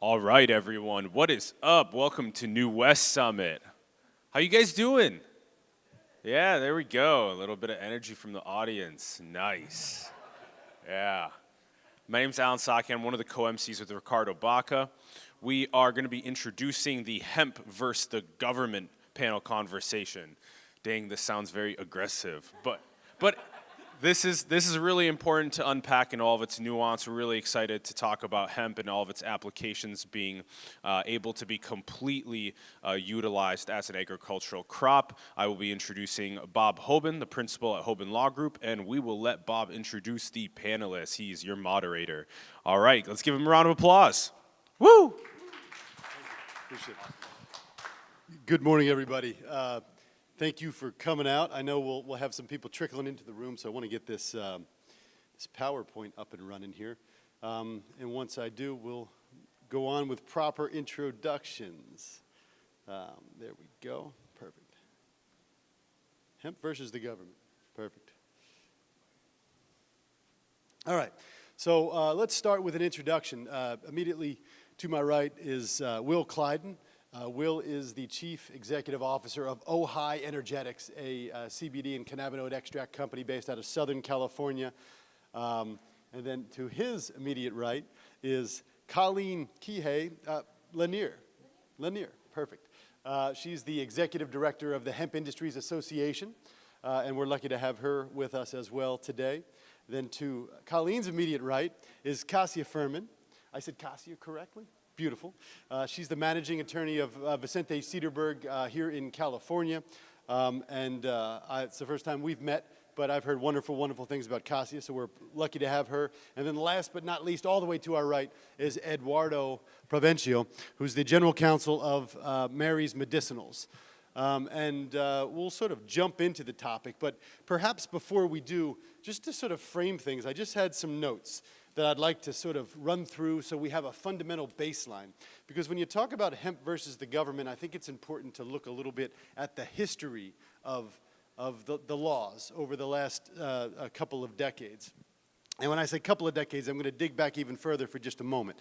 All right, everyone. What is up? Welcome to New West Summit. How you guys doing? Yeah, there we go. A little bit of energy from the audience. Nice. Yeah. My name's Alan Saki. I'm one of the co-MCs with Ricardo Baca. We are going to be introducing the Hemp versus the government panel conversation. Dang, this sounds very aggressive, but this is really important to unpack in all of its nuance. We're really excited to talk about hemp and all of its applications being able to be completely utilized as an agricultural crop. I will be introducing Bob Hoban, the principal at Hoban Law Group, and we will let Bob introduce the panelists. He's your moderator. All right, let's give him a round of applause. Woo! Appreciate it. Good morning, everybody. Thank you for coming out. I know we'll have some people trickling into the room, so I want to get this this PowerPoint up and running here. And once I do, we'll go on with proper introductions. There we go. Perfect. Hemp versus the government. Perfect. All right. So let's start with an introduction. Immediately to my right is Will Clyden. Will is the Chief Executive Officer of Ojai Energetics, a CBD and cannabinoid extract company based out of Southern California. And then to his immediate right is Colleen Kihei Lanier. Lanier, perfect. She's the Executive Director of the Hemp Industries Association, and we're lucky to have her with us as well today. Then to Colleen's immediate right is Cassia Furman. I said Cassia correctly? Beautiful. She's the managing attorney of Vicente Cederberg here in California. It's the first time we've met, but I've heard wonderful, wonderful things about Cassia, so we're lucky to have her. And then last but not least, all the way to our right, is Eduardo Provencio, who's the general counsel of Mary's Medicinals. We'll sort of jump into the topic, but perhaps before we do, just to sort of frame things, I just had some notes that I'd like to sort of run through so we have a fundamental baseline. Because when you talk about hemp versus the government, I think it's important to look a little bit at the history of the laws over the last a couple of decades. And when I say couple of decades, I'm going to dig back even further for just a moment.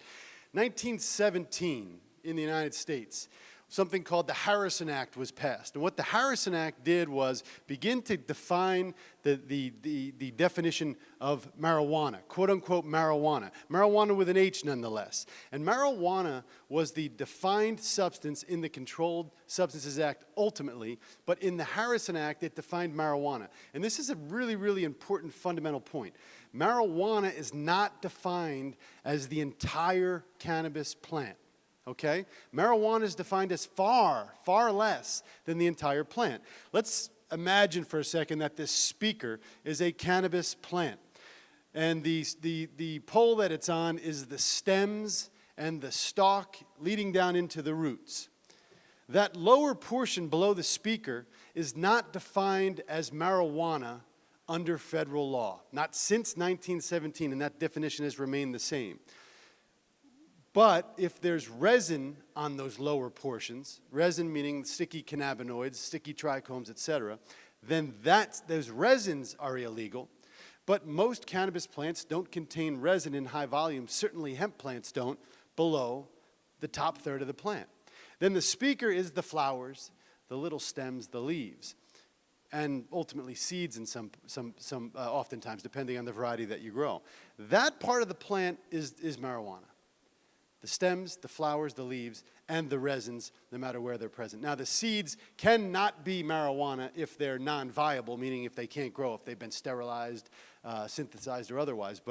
1917 in the United States, something called the Harrison Act was passed. And what the Harrison Act did was begin to define the definition of marijuana, quote unquote marijuana. Marijuana with an H nonetheless. And marijuana was the defined substance in the Controlled Substances Act ultimately, but in the Harrison Act it defined marijuana. And this is a really, really important fundamental point. Marijuana is not defined as the entire cannabis plant. Okay? Marijuana is defined as far, far less than the entire plant. Let's imagine for a second that this speaker is a cannabis plant. And the pole that it's on is the stems and the stalk leading down into the roots. That lower portion below the speaker is not defined as marijuana under federal law. Not since 1917, and that definition has remained the same. But if there's resin on those lower portions, resin meaning sticky cannabinoids, sticky trichomes, etc., then those resins are illegal. But most cannabis plants don't contain resin in high volumes. Certainly hemp plants don't, below the top third of the plant. Then the speaker is the flowers, the little stems, the leaves, and ultimately seeds in some oftentimes, depending on the variety that you grow. That part of the plant is marijuana. The stems, the flowers, the leaves, and the resins, no matter where they're present. Now, the seeds cannot be marijuana if they're non-viable, meaning if they can't grow, if they've been sterilized, synthesized, or otherwise.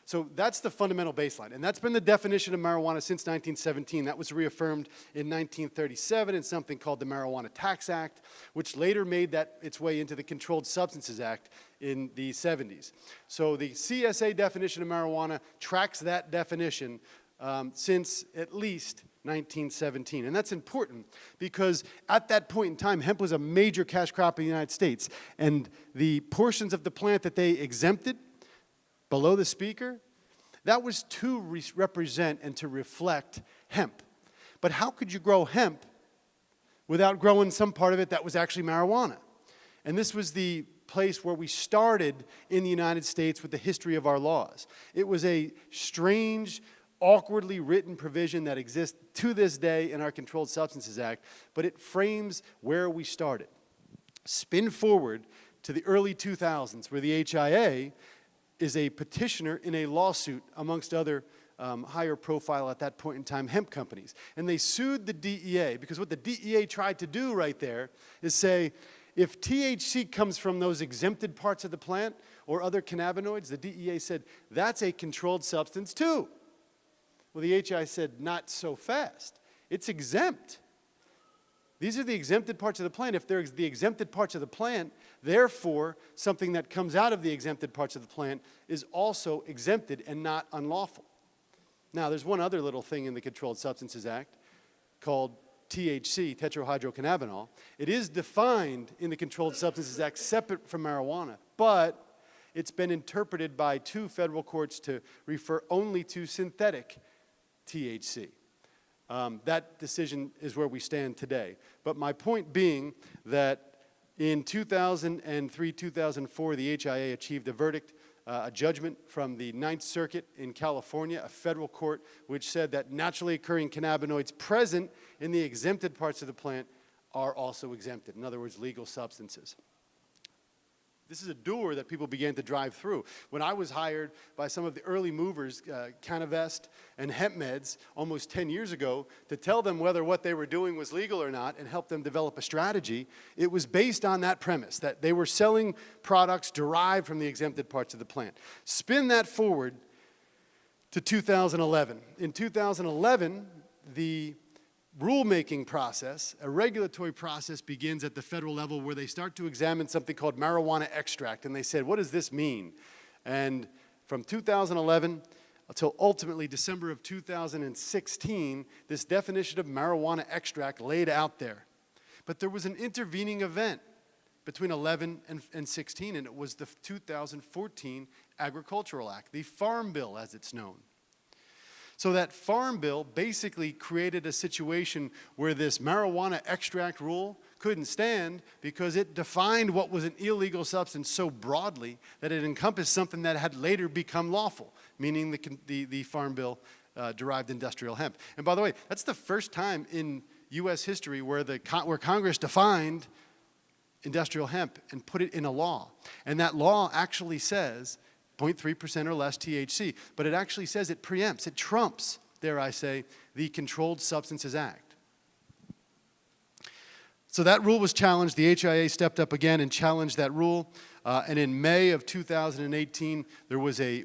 So that's the fundamental baseline. And that's been the definition of marijuana since 1917. That was reaffirmed in 1937 in something called the Marijuana Tax Act, which later made its way into the Controlled Substances Act in the 70s. So the CSA definition of marijuana tracks that definition since at least 1917. And that's important because at that point in time, hemp was a major cash crop in the United States. And the portions of the plant that they exempted below the speaker, that was to represent and to reflect hemp. But how could you grow hemp without growing some part of it that was actually marijuana? And this was the place where we started in the United States with the history of our laws. It was a strange, awkwardly written provision that exists to this day in our Controlled Substances Act, but it frames where we started. Spin forward to the early 2000s, where the HIA is a petitioner in a lawsuit amongst other higher profile at that point in time hemp companies. And they sued the DEA because what the DEA tried to do right there is say, if THC comes from those exempted parts of the plant or other cannabinoids, the DEA said, that's a controlled substance too. Well, the HI said, not so fast. It's exempt. These are the exempted parts of the plant. If they're the exempted parts of the plant, therefore, something that comes out of the exempted parts of the plant is also exempted and not unlawful. Now, there's one other little thing in the Controlled Substances Act called THC, tetrahydrocannabinol. It is defined in the Controlled Substances Act separate from marijuana, but it's been interpreted by 2 federal courts to refer only to synthetic THC. That decision is where we stand today. But my point being that in 2003, 2004, the HIA achieved a verdict, a judgment from the Ninth Circuit in California, a federal court, which said that naturally occurring cannabinoids present in the exempted parts of the plant are also exempted. In other words, legal substances. This is a door that people began to drive through. When I was hired by some of the early movers, Cannabis and Hemp Meds, almost 10 years ago, to tell them whether what they were doing was legal or not and help them develop a strategy, it was based on that premise, that they were selling products derived from the exempted parts of the plant. Spin that forward to 2011. In 2011, the rulemaking process, a regulatory process begins at the federal level where they start to examine something called marijuana extract. And they said, what does this mean? And from 2011 until ultimately December of 2016, this definition of marijuana extract laid out there. But there was an intervening event between 11 and 16, and it was the 2014 Agricultural Act, the Farm Bill as it's known. So that Farm Bill basically created a situation where this marijuana extract rule couldn't stand because it defined what was an illegal substance so broadly that it encompassed something that had later become lawful, meaning the Farm Bill derived industrial hemp. And by the way, that's the first time in U.S. history where Congress defined industrial hemp and put it in a law. And that law actually says 0.3% or less THC, but it actually says it preempts, it trumps, dare I say, the Controlled Substances Act. So that rule was challenged. The HIA stepped up again and challenged that rule. And in May of 2018, there was a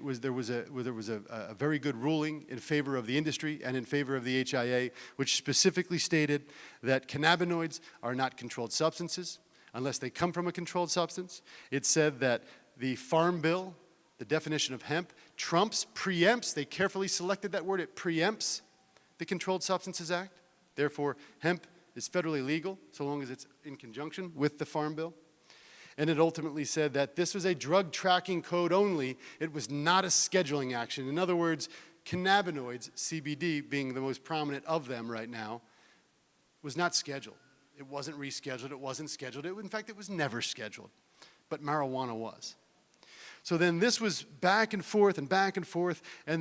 very good ruling in favor of the industry and in favor of the HIA, which specifically stated that cannabinoids are not controlled substances unless they come from a controlled substance. It said that the Farm Bill, the definition of hemp, trumps, preempts, they carefully selected that word, it preempts the Controlled Substances Act. Therefore, hemp is federally legal so long as it's in conjunction with the Farm Bill. And it ultimately said that this was a drug tracking code only. It was not a scheduling action. In other words, cannabinoids, CBD being the most prominent of them right now, was not scheduled. It wasn't rescheduled, it wasn't scheduled. In fact, it was never scheduled. But marijuana was. So then this was back and forth, and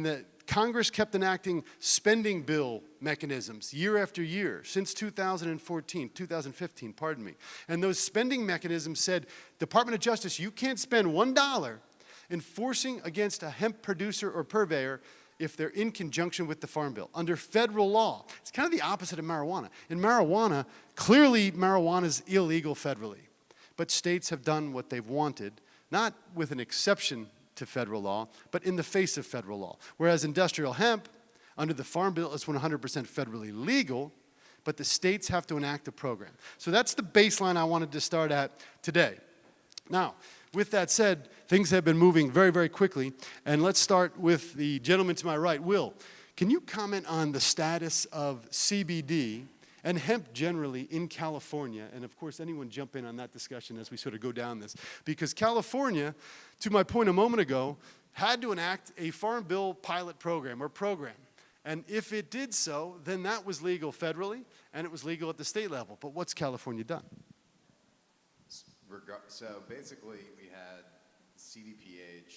the Congress kept enacting spending bill mechanisms year after year since 2015, pardon me. And those spending mechanisms said, Department of Justice, you can't spend $1 enforcing against a hemp producer or purveyor if they're in conjunction with the Farm Bill, under federal law. It's kind of the opposite of marijuana. In marijuana, clearly marijuana is illegal federally, but states have done what they've wanted, not with an exception to federal law, but in the face of federal law. Whereas industrial hemp, under the Farm Bill, is 100% federally legal, but the states have to enact a program. So that's the baseline I wanted to start at today. Now, with that said, things have been moving very, very quickly, and let's start with the gentleman to my right. Will, can you comment on the status of CBD and hemp generally in California? And of course, anyone jump in on that discussion as we sort of go down this. Because California, to my point a moment ago, had to enact a Farm Bill pilot program or program. And if it did so, then that was legal federally, and it was legal at the state level. But what's California done? So basically, we had CDPH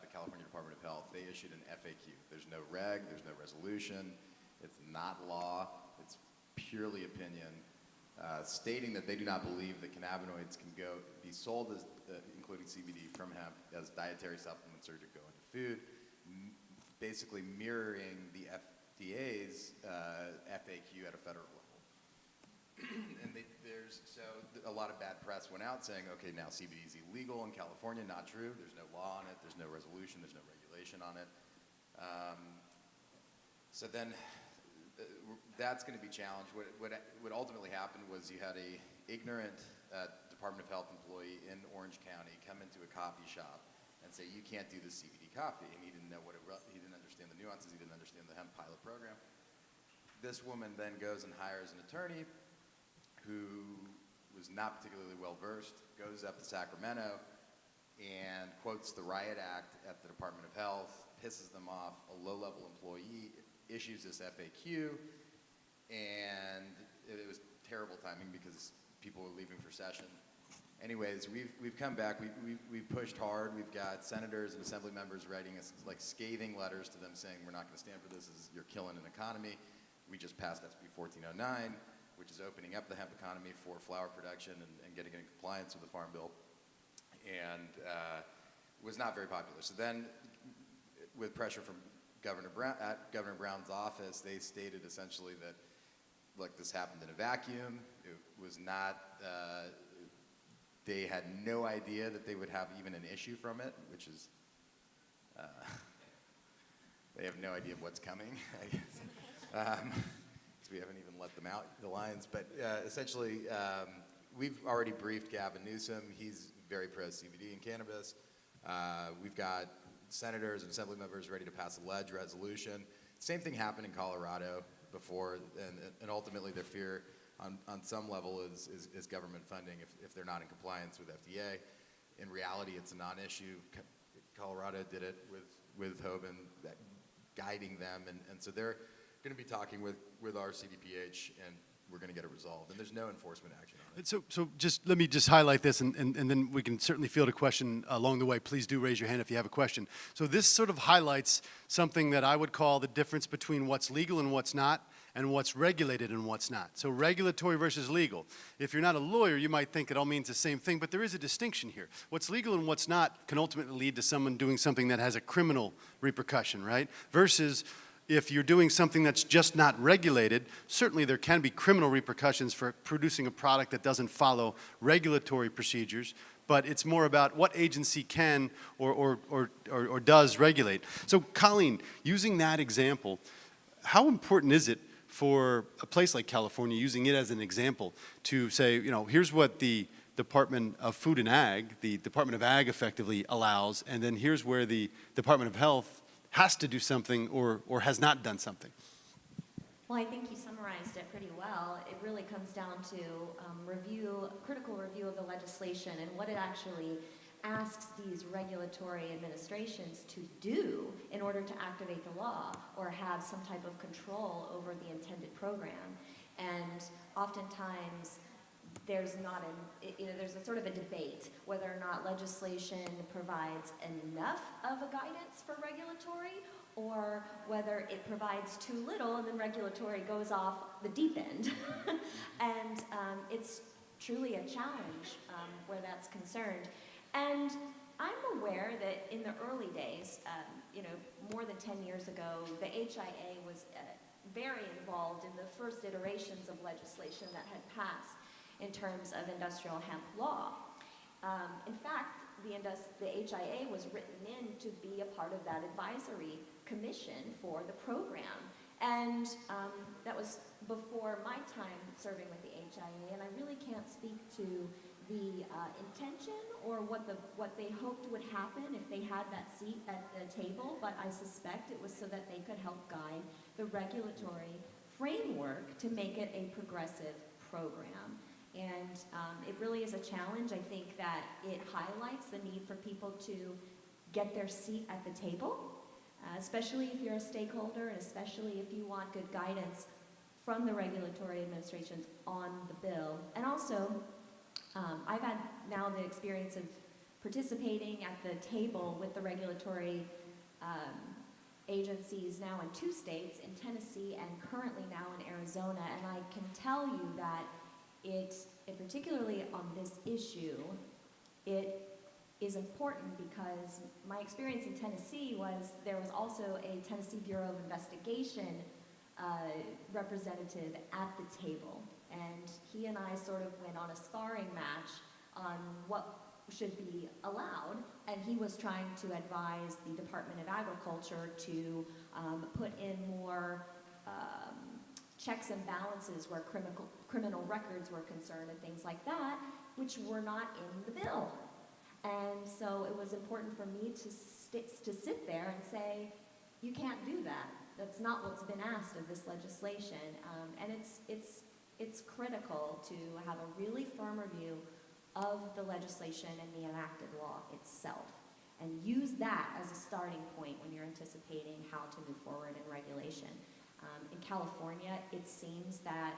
the California Department of Health, they issued an FAQ. There's no reg, there's no resolution, it's not law, it's purely opinion, stating that they do not believe that cannabinoids can be sold as, including CBD from hemp, as dietary supplements or to go into food, basically mirroring the FDA's FAQ at a federal level. And there's a lot of bad press went out saying, okay, now CBD is illegal in California. Not true. There's no law on it. There's no resolution. There's no regulation on it. So then that's going to be challenged. What ultimately happened was you had a ignorant Department of Health employee in Orange County come into a coffee shop and say, you can't do this CBD coffee. And he didn't know he didn't understand the nuances. He didn't understand the hemp pilot program. This woman then goes and hires an attorney who was not particularly well versed, goes up to Sacramento and quotes the Riot Act at the Department of Health, pisses them off. A low-level employee issues this FAQ, and it was terrible timing because people were leaving for session. Anyways, we've come back. We've pushed hard. We've got senators and assembly members writing us like scathing letters to them saying we're not going to stand for this. You're killing an economy. We just passed SB 1409. Which is opening up the hemp economy for flower production and getting in compliance with the Farm Bill, and was not very popular. So then, with pressure from Governor Brown's office, they stated essentially that, like, this happened in a vacuum. It was not, they had no idea that they would have even an issue from it, which is, they have no idea of what's coming, I guess. We haven't even let them out, the lines, but essentially, we've already briefed Gavin Newsom. He's very pro-CBD and cannabis. We've got senators and assembly members ready to pass a ledge resolution. Same thing happened in Colorado before, and ultimately their fear on some level is government funding if they're not in compliance with FDA. In reality, it's a non-issue. Colorado did it with Hoban guiding them, and so they're going to be talking with our CDPH, and we're going to get it resolved. And there's no enforcement action on it. So just let me just highlight this, and then we can certainly field a question along the way. Please do raise your hand if you have a question. So this sort of highlights something that I would call the difference between what's legal and what's not, and what's regulated and what's not. So regulatory versus legal. If you're not a lawyer, you might think it all means the same thing, but there is a distinction here. What's legal and what's not can ultimately lead to someone doing something that has a criminal repercussion, right? Versus if you're doing something that's just not regulated, certainly there can be criminal repercussions for producing a product that doesn't follow regulatory procedures, but it's more about what agency can or does regulate. So Colleen, using that example, how important is it for a place like California, using it as an example, to say, you know, here's what the Department of Food and Ag, the Department of Ag effectively allows, and then here's where the Department of Health has to do something or has not done something? Well, I think you summarized it pretty well. It really comes down to critical review of the legislation and what it actually asks these regulatory administrations to do in order to activate the law or have some type of control over the intended program. And oftentimes, there's a sort of a debate whether or not legislation provides enough of a guidance for regulatory or whether it provides too little and then regulatory goes off the deep end. And it's truly a challenge where that's concerned. And I'm aware that in the early days, more than 10 years ago, the HIA was very involved in the first iterations of legislation that had passed in terms of industrial hemp law. In fact, the HIA was written in to be a part of that advisory commission for the program. And that was before my time serving with the HIA, and I really can't speak to the intention or what they hoped would happen if they had that seat at the table, but I suspect it was so that they could help guide the regulatory framework to make it a progressive program. And it really is a challenge. I think that it highlights the need for people to get their seat at the table, especially if you're a stakeholder and especially if you want good guidance from the regulatory administrations on the bill. And also, I've had now the experience of participating at the table with the regulatory agencies now in 2 states, in Tennessee and currently now in Arizona, and I can tell you that particularly on this issue, it is important because my experience in Tennessee was there was also a Tennessee Bureau of Investigation representative at the table, and he and I sort of went on a sparring match on what should be allowed, and he was trying to advise the Department of Agriculture to put in more checks and balances where criminal records were concerned and things like that, which were not in the bill. And so it was important for me to sit there and say, you can't do that. That's not what's been asked of this legislation. And it's critical to have a really firm review of the legislation and the enacted law itself, and use that as a starting point when you're anticipating how to move forward in regulation. In California, it seems that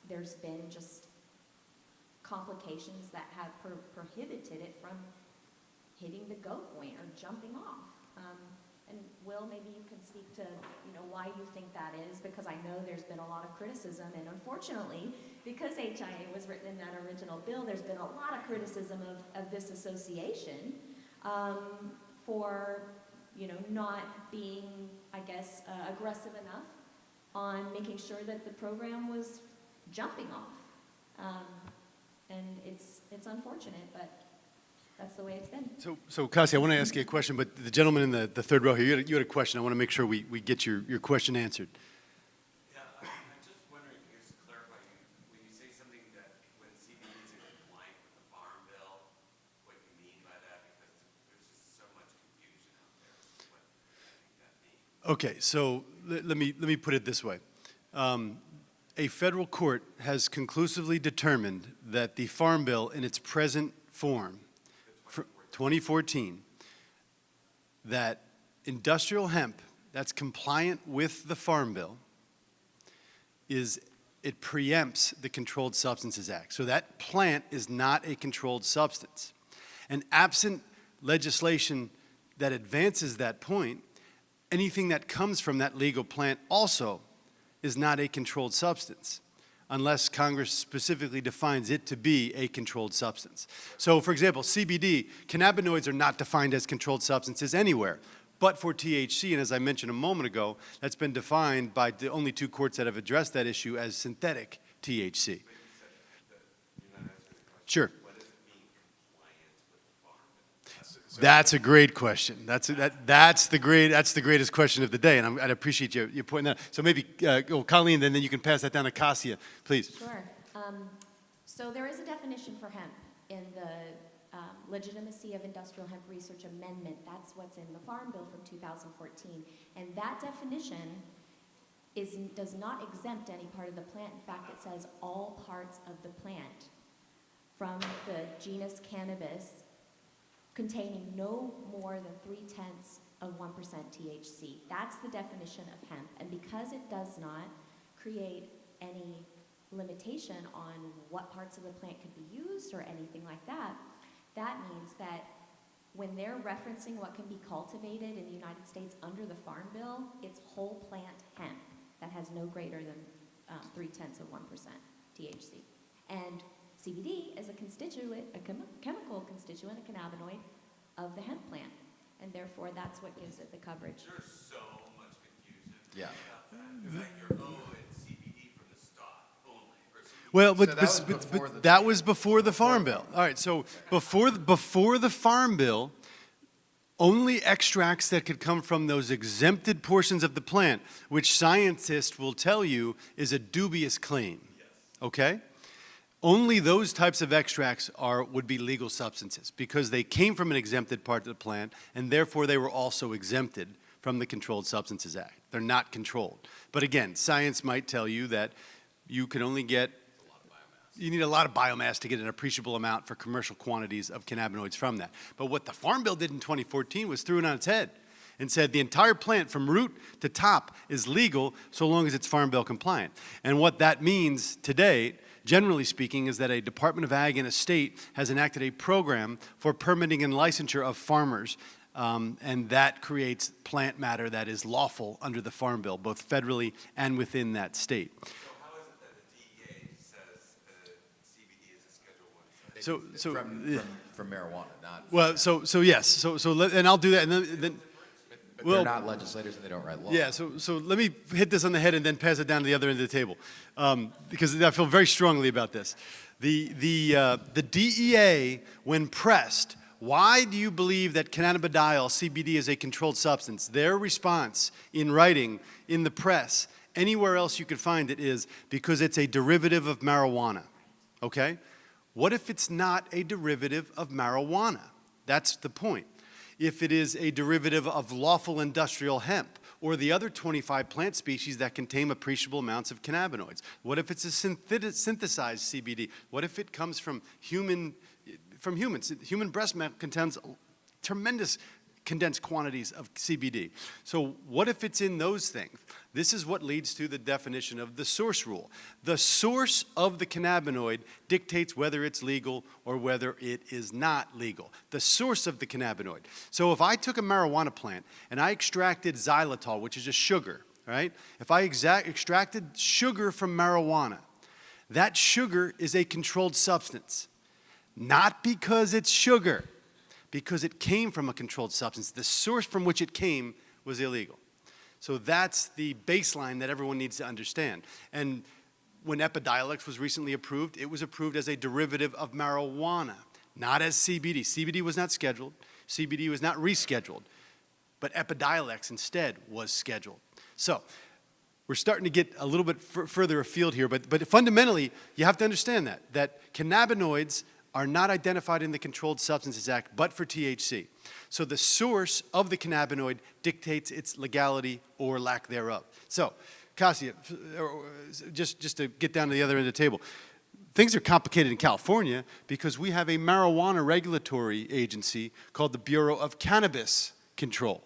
there's been just complications that have prohibited it from hitting the go point or jumping off. And Will, maybe you can speak to why you think that is, because I know there's been a lot of criticism, and unfortunately, because HIA was written in that original bill, there's been a lot of criticism of this association for not being, I guess, aggressive enough on making sure that the program was jumping off. And it's unfortunate, but that's the way it's been. So Kasi, I want to ask you a question, but the gentleman in the third row here, you had a question. I want to make sure we get your question answered. Yeah, I'm just wondering if you could clarify, when you say something that when CBD is in compliance with the Farm Bill, what you mean by that, because there's just so much confusion out there as to what I think that means. Okay, so let me put it this way. A federal court has conclusively determined that the Farm Bill in its present form, 2014, that industrial hemp that's compliant with the Farm Bill it preempts the Controlled Substances Act. So that plant is not a controlled substance. And absent legislation that advances that point, anything that comes from that legal plant also is not a controlled substance, unless Congress specifically defines it to be a controlled substance. So, for example, CBD, cannabinoids are not defined as controlled substances anywhere, but for THC, and as I mentioned a moment ago, that's been defined by the only 2 courts that have addressed that issue as synthetic THC. But you said that you're not answering the question. Sure. What does it mean, compliance with the Farm Bill? That's a great question. That's the greatest question of the day, and I'd appreciate you pointing that out. So maybe, Colleen, and then you can pass that down to Kasia, please. Sure. So there is a definition for hemp in the Legitimacy of Industrial Hemp Research Amendment. That's what's in the Farm Bill from 2014. And that definition does not exempt any part of the plant. In fact, it says all parts of the plant, from the genus Cannabis, containing no more than 0.3% of 1% THC. That's the definition of hemp. And because it does not create any limitation on what parts of the plant could be used or anything like that, that means that when they're referencing what can be cultivated in the United States under the Farm Bill, it's whole plant hemp that has no greater than 0.3% of 1% THC. And CBD is a constituent, a chemical constituent, a cannabinoid of the hemp plant, and therefore that's what gives it the coverage. There's so much confusion Yeah. about that. Is that you're, it's CBD from the stock only, or CBD. Well, So that was before the Farm Bill. All right, so before the Farm Bill, only extracts that could come from those exempted portions of the plant, which scientists will tell you is a dubious claim. Yes. Okay? Only those types of extracts would be legal substances because they came from an exempted part of the plant, and therefore they were also exempted from the Controlled Substances Act. They're not controlled. But again, science might tell you that you can only get you need a lot of biomass to get an appreciable amount for commercial quantities of cannabinoids from that. But what the Farm Bill did in 2014 was threw it on its head. and said the entire plant from root to top is legal so long as it's Farm Bill compliant. And what that means today, generally speaking, is that a Department of Ag in a state has enacted a program for permitting and licensure of farmers, and that creates plant matter that is lawful under the Farm Bill, both federally and within that state. So how is it that the DEA says CBD is a Schedule I substance? From marijuana, not. Well, yes, and I'll do that, and then But well, they're not legislators and they don't write law. yeah, so let me hit this on the head and then pass it down to the other end of the table, because I feel very strongly about this. The DEA, when pressed, why do you believe that cannabidiol, CBD, is a controlled substance? Their response in writing, in the press, anywhere else you could find it is because it's a derivative of marijuana, okay? What if it's not a derivative of marijuana? That's the point. If it is a derivative of lawful industrial hemp or the other 25 plant species that contain appreciable amounts of cannabinoids? What if it's a synthesized CBD? What if it comes from humans? Human breast milk contains tremendous condensed quantities of CBD. So what if it's in those things? This is what leads to the definition of the source rule. The source of the cannabinoid dictates whether it's legal or whether it is not legal. The source of the cannabinoid. So if I took a marijuana plant and I extracted xylitol, which is a sugar, right? If I extracted sugar from marijuana, that sugar is a controlled substance. Not because it's sugar, because it came from a controlled substance. The source from which it came was illegal. So that's the baseline that everyone needs to understand. And when Epidiolex was recently approved, it was approved as a derivative of marijuana, not as CBD. CBD was not scheduled. CBD was not rescheduled. But Epidiolex instead was scheduled. So we're starting to get a little bit further afield here, but fundamentally, you have to understand that cannabinoids are not identified in the Controlled Substances Act, but for THC. So the source of the cannabinoid dictates its legality or lack thereof. So, Kasia, just to get down to the other end of the table, things are complicated in California because we have a marijuana regulatory agency called the Bureau of Cannabis Control.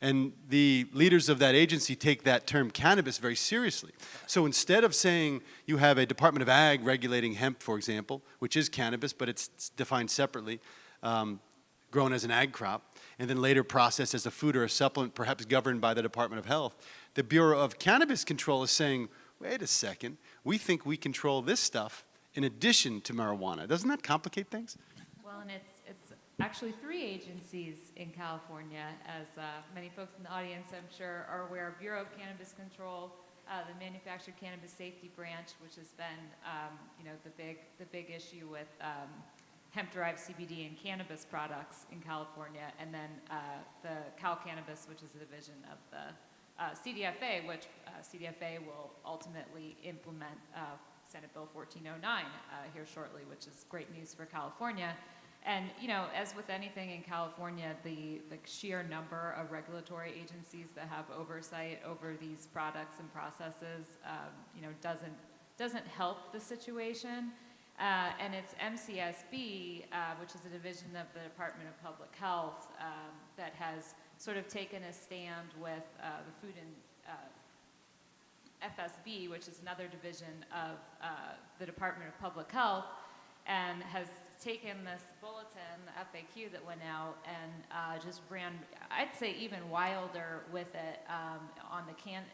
And the leaders of that agency take that term cannabis very seriously. So instead of saying you have a Department of Ag regulating hemp, for example, which is cannabis, but it's defined separately, grown as an ag crop, and then later processed as a food or a supplement, perhaps governed by the Department of Health, the Bureau of Cannabis Control is saying, wait a second, we think we control this stuff in addition to marijuana. Doesn't that complicate things? Well, and it's actually 3 agencies in California, as many folks in the audience, I'm sure, are aware. Bureau of Cannabis Control, the Manufactured Cannabis Safety Branch, which has been, the big issue with hemp-derived CBD and cannabis products in California, and then the Cal Cannabis, which is a division of the CDFA, which CDFA will ultimately implement Senate Bill 1409 here shortly, which is great news for California. And, as with anything in California, the sheer number of regulatory agencies that have oversight over these products and processes, doesn't help the situation. And it's MCSB, which is a division of the Department of Public Health, that has sort of taken a stand with the Food and FSB, which is another division of the Department of Public Health, and has taken this bulletin, the FAQ that went out, and just ran, I'd say, even wilder with it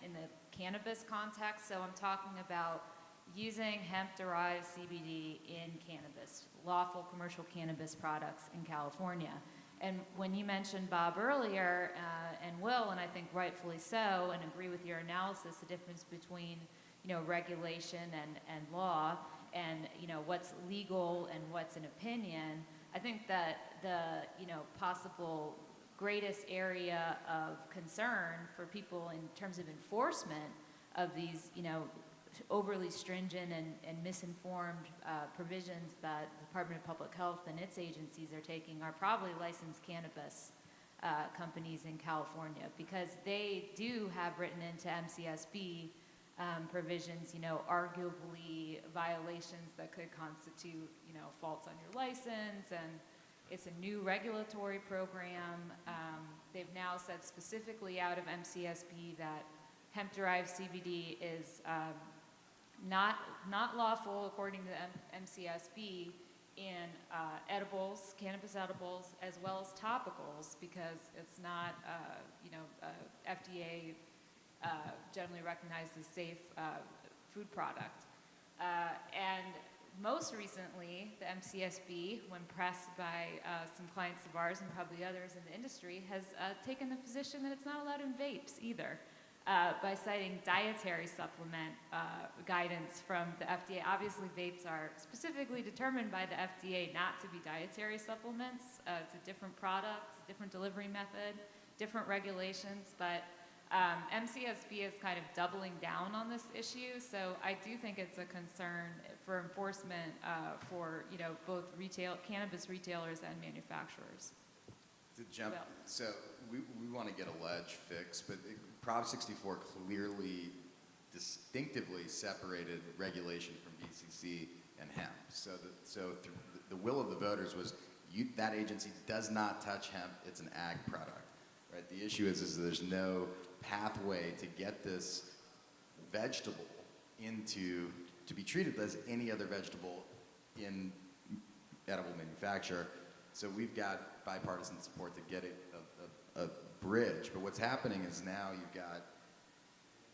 in the cannabis context. So I'm talking about using hemp-derived CBD in cannabis, lawful commercial cannabis products in California. And when you mentioned, Bob, earlier, and Will, and I think rightfully so, and agree with your analysis, the difference between regulation and law, and what's legal and what's an opinion, I think that the possible greatest area of concern for people in terms of enforcement of these overly stringent and misinformed provisions that the Department of Public Health and its agencies are taking are probably licensed cannabis companies in California, because they do have written into MCSB provisions, arguably violations that could constitute, faults on your license, and It's a new regulatory program. They've now said specifically out of MCSB that hemp-derived CBD is not lawful according to MCSB in edibles, cannabis edibles, as well as topicals, because it's not, FDA generally recognized as safe food product. And most recently, the MCSB, when pressed by some clients of ours and probably others in the industry, has taken the position that it's not allowed in vapes either, by citing dietary supplement guidance from the FDA. Obviously, vapes are specifically determined by the FDA not to be dietary supplements. It's a different product, different delivery method, different regulations, but MCSB is kind of doubling down on this issue, so I do think it's a concern for enforcement for both cannabis retailers and manufacturers. To jump, so we want to get a ledge fix, but Prop 64 clearly, distinctively separated regulation from BCC and hemp. So through the will of the voters was that agency does not touch hemp. It's an ag product, right? The issue is there's no pathway to get this vegetable to be treated as any other vegetable in edible manufacture. So we've got bipartisan support to get a bridge. But what's happening is now you've got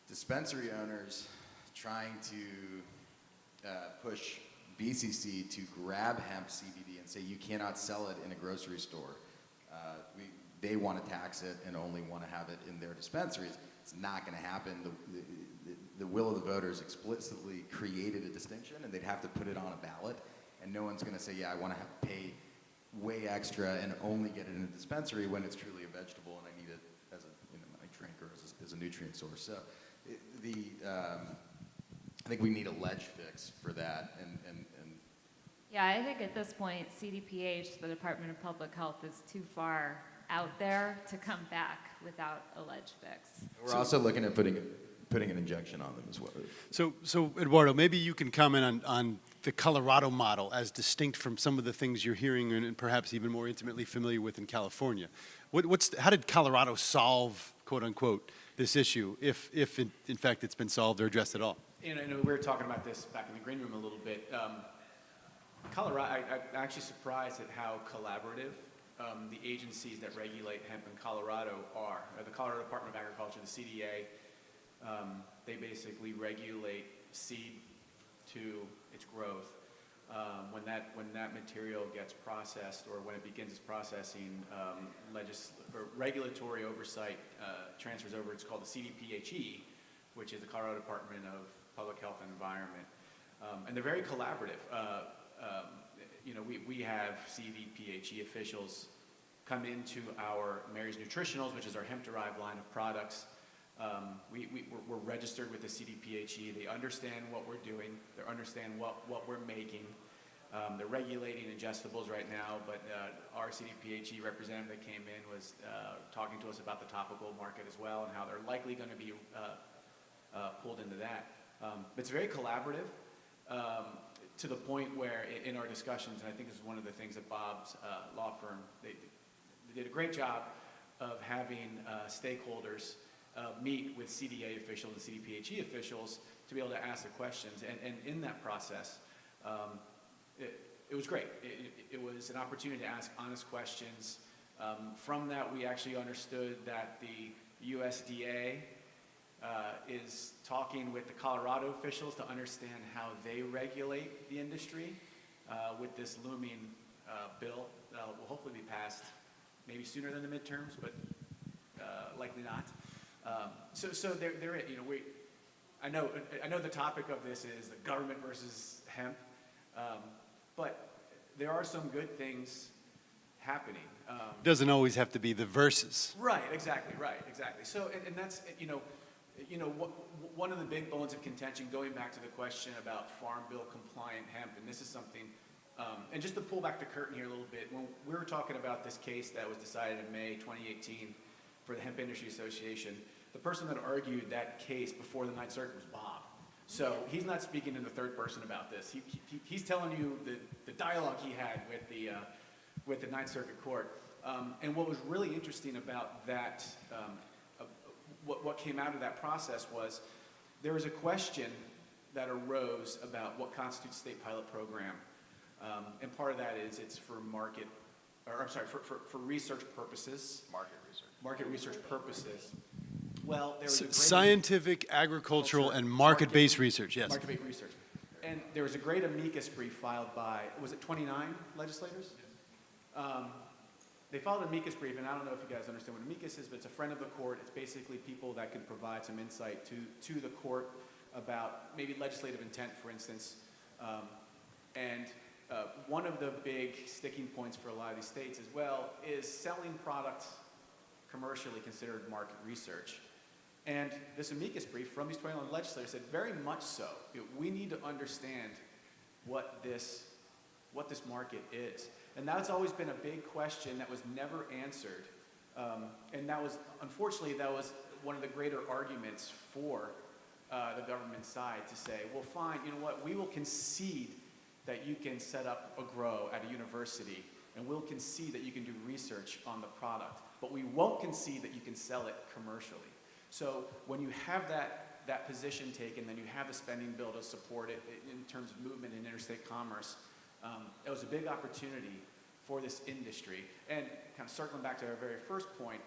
dispensary owners trying to push BCC to grab hemp CBD and say you cannot sell it in a grocery store. They want to tax it and only want to have it in their dispensaries. It's not going to happen. The will of the voters explicitly created a distinction, and they'd have to put it on a ballot. And no one's going to say, yeah, I want to pay way extra and only get it in a dispensary when it's truly a vegetable and I need it as my drink or as a nutrient source. So I think we need a ledge fix for that. And Yeah, I think at this point, CDPH, the Department of Public Health, is too far out there to come back without a ledge fix. we're also looking at putting an injunction on them as well. So Eduardo, maybe you can comment on the Colorado model as distinct from some of the things you're hearing and perhaps even more intimately familiar with in California. How did Colorado solve, quote unquote, this issue, if in fact it's been solved or addressed at all? I know we were talking about this back in the green room a little bit. Colorado, I'm actually surprised at how collaborative the agencies that regulate hemp in Colorado are. The Colorado Department of Agriculture, the CDA, they basically regulate seed to its growth. When that material gets processed or when it begins its processing, regulatory oversight transfers over. It's called the CDPHE, which is the Colorado Department of Public Health and Environment. And they're very collaborative. We have CDPHE officials come into our Mary's Nutritionals, which is our hemp-derived line of products. We're registered with the CDPHE. They understand what we're doing. They understand what we're making. They're regulating ingestibles right now, but our CDPHE representative that came in was talking to us about the topical market as well and how they're likely going to be pulled into that. It's very collaborative. To the point where in our discussions, and I think this is one of the things that Bob's law firm, they did a great job of having stakeholders meet with CDA officials and CDPHE officials to be able to ask the questions. And in that process, it was great. It was an opportunity to ask honest questions. From that, we actually understood that the USDA is talking with the Colorado officials to understand how they regulate the industry with this looming bill that will hopefully be passed maybe sooner than the midterms, but likely not. So there, I know the topic of this is the government versus hemp, but there are some good things happening. Doesn't always have to be the versus. Right, exactly. So, and that's, one of the big bones of contention, going back to the question about Farm Bill compliant hemp, and this is something, and just to pull back the curtain here a little bit, when we were talking about this case that was decided in May 2018 for the Hemp Industry Association, the person that argued that case before the Ninth Circuit was Bob. So he's not speaking in the third person about this. He's telling you the dialogue he had with the Ninth Circuit Court. And what was really interesting about that, what came out of that process was there was a question that arose about what constitutes state pilot program. And part of that is it's for for research purposes. Market research purposes. Well, there was a great Scientific, agricultural, and market-based research, yes. Market-based research. And there was a great amicus brief filed by, was it 29 legislators? They filed an amicus brief, and I don't know if you guys understand what amicus is, but it's a friend of the court. It's basically people that can provide some insight to the court about maybe legislative intent, for instance. One of the big sticking points for a lot of these states as well is selling products commercially considered market research. And this amicus brief from these 21 legislators said very much so. We need to understand what this market is. And that's always been a big question that was never answered. And that was, unfortunately, that was one of the greater arguments for the government side to say, well, fine, you know what, we will concede that you can set up a grow at a university, and we'll concede that you can do research on the product, but we won't concede that you can sell it commercially. So when you have that position taken, then you have the spending bill to support it in terms of movement in interstate commerce. It was a big opportunity for this industry. And kind of circling back to our very first point,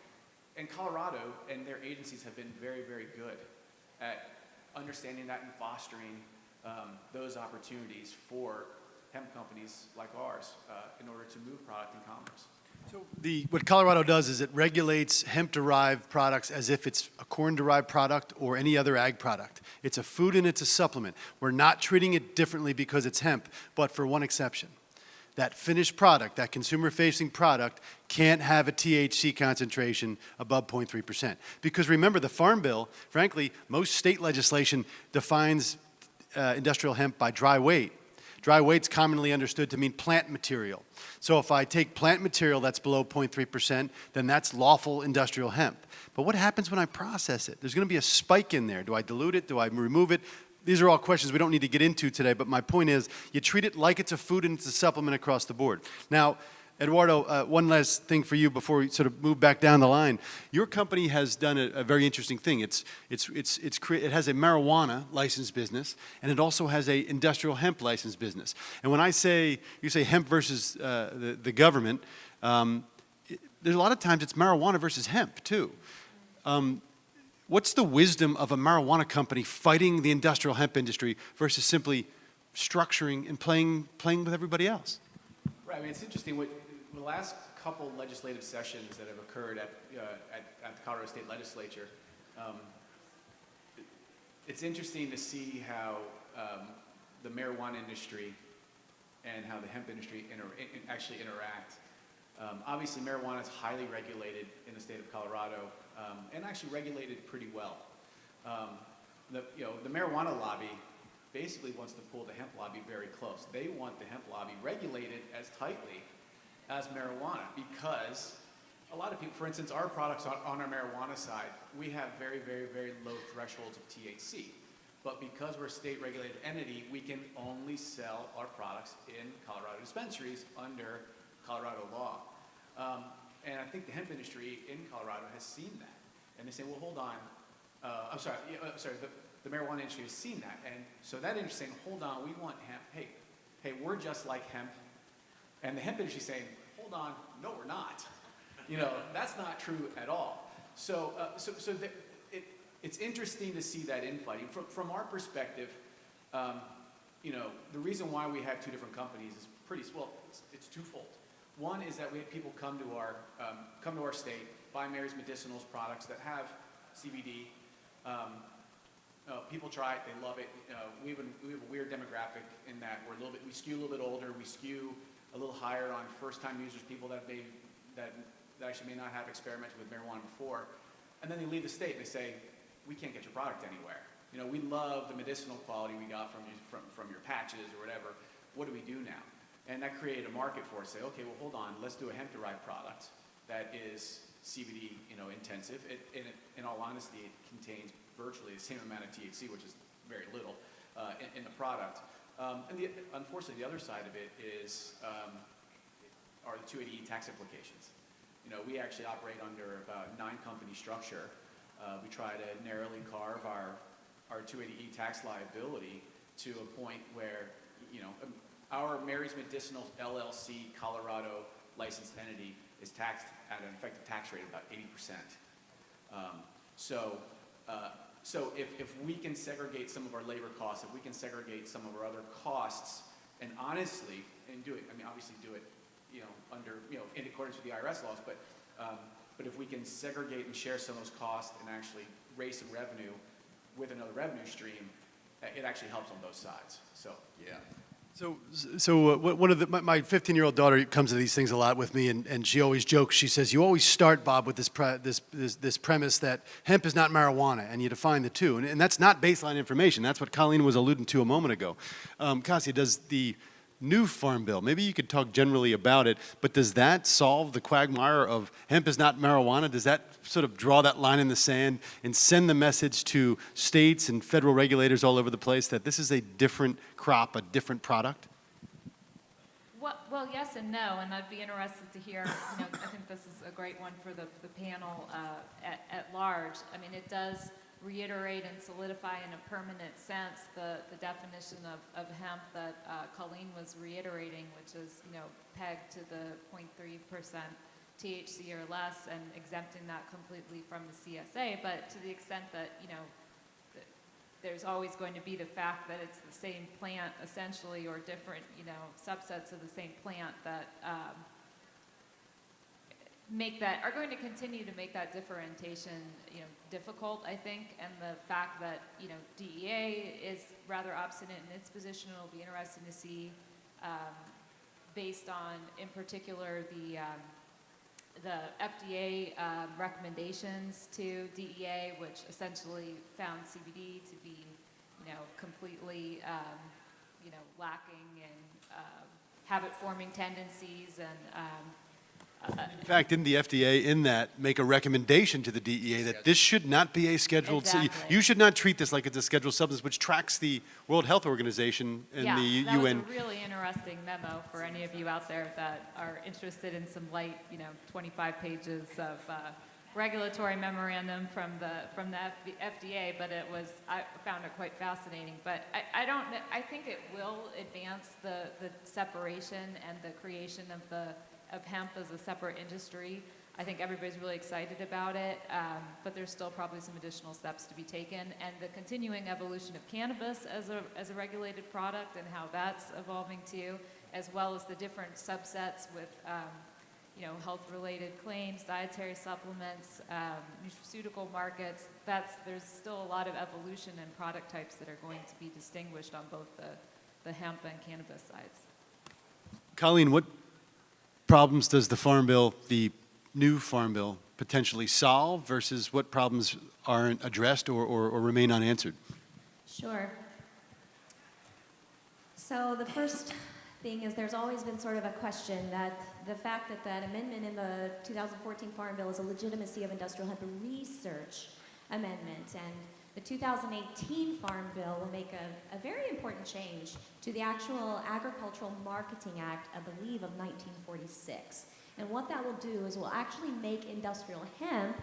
in Colorado and their agencies have been very, very good at understanding that and fostering those opportunities for hemp companies like ours in order to move product in commerce. So what Colorado does is it regulates hemp-derived products as if it's a corn-derived product or any other ag product. It's a food and it's a supplement. We're not treating it differently because it's hemp, but for one exception. That finished product, that consumer-facing product, can't have a THC concentration above 0.3%. Because remember, the Farm Bill, frankly, most state legislation defines industrial hemp by dry weight. Dry weight's commonly understood to mean plant material. So if I take plant material that's below 0.3%, then that's lawful industrial hemp. But what happens when I process it? There's going to be a spike in there. Do I dilute it? Do I remove it? These are all questions we don't need to get into today, but my point is you treat it like it's a food and it's a supplement across the board. Now, Eduardo, one last thing for you before we sort of move back down the line. Your company has done a very interesting thing. It has a marijuana licensed business, and it also has a industrial hemp licensed business. And when you say hemp versus the government, there's a lot of times it's marijuana versus hemp too. What's the wisdom of a marijuana company fighting the industrial hemp industry versus simply structuring and playing with everybody else? Right. I mean, it's interesting. The last couple legislative sessions that have occurred at the Colorado State Legislature, it's interesting to see how the marijuana industry and how the hemp industry actually interact. Obviously, marijuana is highly regulated in the state of Colorado, and actually regulated pretty well. The marijuana lobby basically wants to pull the hemp lobby very close. They want the hemp lobby regulated as tightly as marijuana because a lot of people, for instance, our products on our marijuana side, we have very, very, very low thresholds of THC. But because we're a state-regulated entity, we can only sell our products in Colorado dispensaries under Colorado law. And I think the hemp industry in Colorado has seen that. And they say, well, hold on. The marijuana industry has seen that. And so that industry is saying, hold on, we want hemp. Hey, we're just like hemp. And the hemp industry is saying, hold on, no, we're not. That's not true at all. So it's interesting to see that infighting. From our perspective, the reason why we have two different companies is it's twofold. One is that we have people come to our state, buy Mary's Medicinals products that have CBD. People try it, they love it. We have a weird demographic in that we skew a little bit older. We skew a little higher on first-time users, people that actually may not have experimented with marijuana before. And then they leave the state and they say, we can't get your product anywhere. We love the medicinal quality we got from your patches or whatever. What do we do now? And that created a market for us. Say, okay, well, hold on. Let's do a hemp-derived product that is CBD, intensive. In all honesty, it contains virtually the same amount of THC, which is very little, in the product. And unfortunately, the other side of it is are the 280E tax implications. You know, we actually operate under about a 9-company structure. We try to narrowly carve our 280E tax liability to a point where, you know, our Mary's Medicinals LLC Colorado licensed entity is taxed at an effective tax rate of about 80%. So if we can segregate some of our labor costs, if we can segregate some of our other costs, and honestly, and do it, I mean, obviously do it, you know, under, you know, in accordance with the IRS laws, but if we can segregate and share some of those costs and actually raise some revenue with another revenue stream, it actually helps on both sides. So Yeah. So one of my 15-year-old daughter comes to these things a lot with me, and she always jokes. She says, "You always start, Bob, with this premise that hemp is not marijuana, and you define the two, and that's not baseline information. That's what Colleen was alluding to a moment ago." Kasia, does the new Farm Bill, maybe you could talk generally about it, but does that solve the quagmire of hemp is not marijuana? Does that sort of draw that line in the sand and send the message to states and federal regulators all over the place that this is a different crop, a different product? Well, yes and no, and I'd be interested to hear, you know, I think this is a great one for the panel at large. I mean, it does reiterate and solidify in a permanent sense the definition of hemp that Colleen was reiterating, which is, you know, pegged to the 0.3% THC or less and exempting that completely from the CSA. But to the extent that, you know, there's always going to be the fact that it's the same plant essentially, or different, you know, subsets of the same plant that are going to continue to make that differentiation, you know, difficult, I think. And the fact that, you know, DEA is rather obstinate in its position, it'll be interesting to see, based on, in particular, the FDA recommendations to DEA, which essentially found CBD to be, you know, completely, you know, lacking in habit-forming tendencies and. In fact, didn't the FDA in that make a recommendation to the DEA that this should not be a scheduled, Exactly. you should not treat this like it's a scheduled substance, which tracks the World Health Organization and Yeah, the that UN. was a really interesting memo for any of you out there that are interested in some light, you know, 25 pages of regulatory memorandum from the FDA, but I found it quite fascinating. But I think it will advance the separation and the creation of hemp as a separate industry. I think everybody's really excited about it, but there's still probably some additional steps to be taken. And the continuing evolution of cannabis as a regulated product and how that's evolving too, as well as the different subsets with, you know, health-related claims, dietary supplements, nutraceutical markets. There's still a lot of evolution and product types that are going to be distinguished on both the hemp and cannabis sides. Colleen, what problems does the Farm Bill, the new Farm Bill, potentially solve versus what problems aren't addressed or remain unanswered? Sure. So the first thing is there's always been sort of a question that the fact that that amendment in the 2014 Farm Bill is a legitimacy of industrial hemp research amendment, and the 2018 Farm Bill will make a very important change to the actual Agricultural Marketing Act, I believe, of 1946. And what that will do is will actually make industrial hemp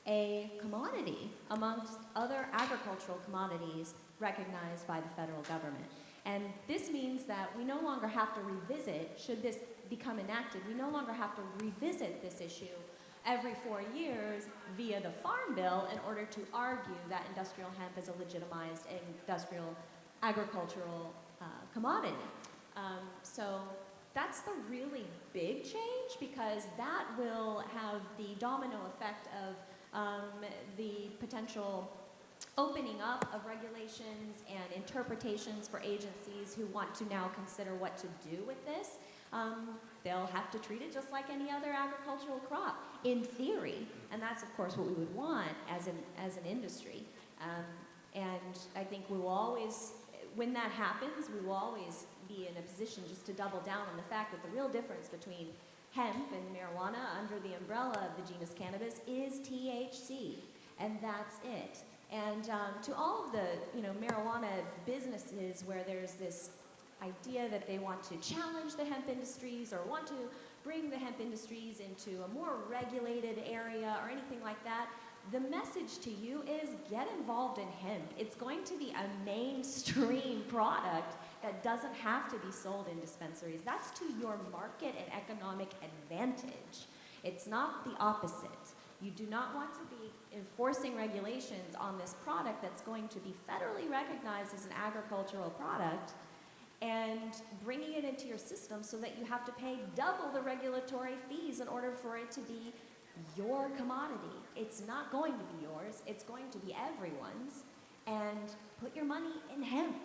a commodity amongst other agricultural commodities recognized by the federal government. And this means that we no longer have to revisit, should this become enacted, we no longer have to revisit this issue every 4 years via the Farm Bill in order to argue that industrial hemp is a legitimized industrial agricultural commodity. So that's the really big change, because that will have the domino effect of the potential opening up of regulations and interpretations for agencies who want to now consider what to do with this. They'll have to treat it just like any other agricultural crop, in theory, and that's of course what we would want as an industry. And I think we will always, when that happens, we will always be in a position just to double down on the fact that the real difference between hemp and marijuana under the umbrella of the genus cannabis is THC, and that's it. And to all of the, you know, marijuana businesses where there's this idea that they want to challenge the hemp industries or want to bring the hemp industries into a more regulated area or anything like that. The message to you is get involved in hemp. It's going to be a mainstream product that doesn't have to be sold in dispensaries. That's to your market and economic advantage. It's not the opposite. You do not want to be enforcing regulations on this product that's going to be federally recognized as an agricultural product and bringing it into your system so that you have to pay double the regulatory fees in order for it to be your commodity. It's not going to be yours, it's going to be everyone's. And put your money in hemp.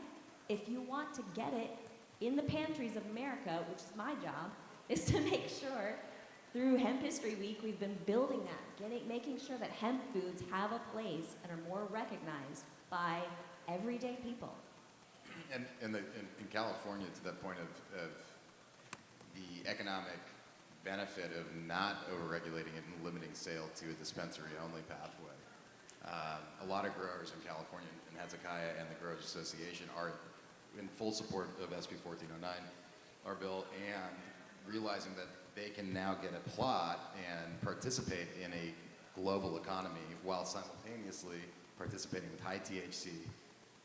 If you want to get it in the pantries of America, which is my job, is to make sure through Hemp History Week we've been building that, making sure that hemp foods have a place and are more recognized by everyday people. And in California, to that point of the economic benefit of not over-regulating it and limiting sale to a dispensary-only pathway. A lot of growers in California, and Hezekiah and the Growers Association, are in full support of SB 1409, our bill, and realizing that they can now get a plot and participate in a global economy while simultaneously participating with high THC